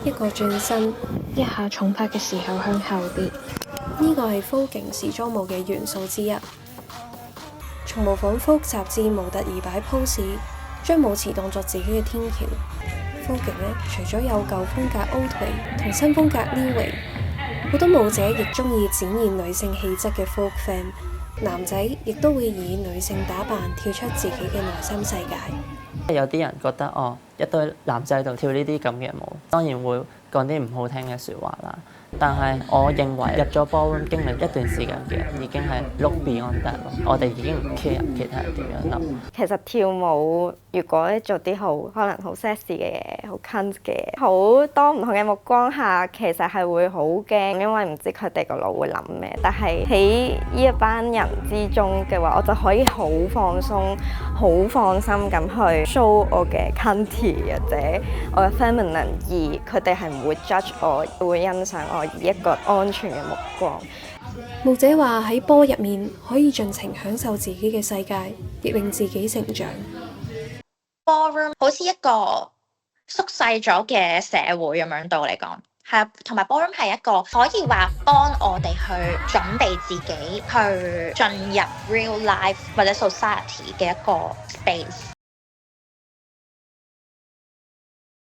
一個轉身，一下重拍嘅時候向後跌。呢個係 Vogue 時裝舞嘅元素之一。從模仿 Vogue 雜誌模特兒擺 pose，將舞池當作自己嘅天橋。Vogue 呢，除咗有舊風格 Old Way 同新風格 New Way， 好多舞者亦中意展現女性氣質嘅 Vogue fan。男仔亦都會以女性打扮跳出自己嘅內心世界。有啲人覺得一堆男仔喺度跳呢啲咁嘅舞，當然會講啲唔好聽嘅説話啦。但係我認為入咗 ballroom 經歷一段時間嘅人已經係 look beyond that 咯。我哋已經唔 care 其他人點樣諗。其實跳舞如果做啲可能好 sexy 嘅嘢，好 cunt 嘅，好多唔同嘅目光下，其實係會好驚，因為唔知佢哋個腦會諗咩。但係喺呢一班人之中嘅話，我就可以好放鬆、好放心咁去 show 我嘅 cunty 或者我嘅 feminine， 而佢哋係唔會 judge 我，會欣賞我以一個安全嘅目光。舞者話喺波入面可以盡情享受自己嘅世界，亦令自己成長。Ballroom 好似一個縮細咗嘅社會咁樣，對我嚟講係啊，同埋 Ballroom 係一個可以話幫我哋去準備自己去進入 real life 或者 society 嘅一個 space。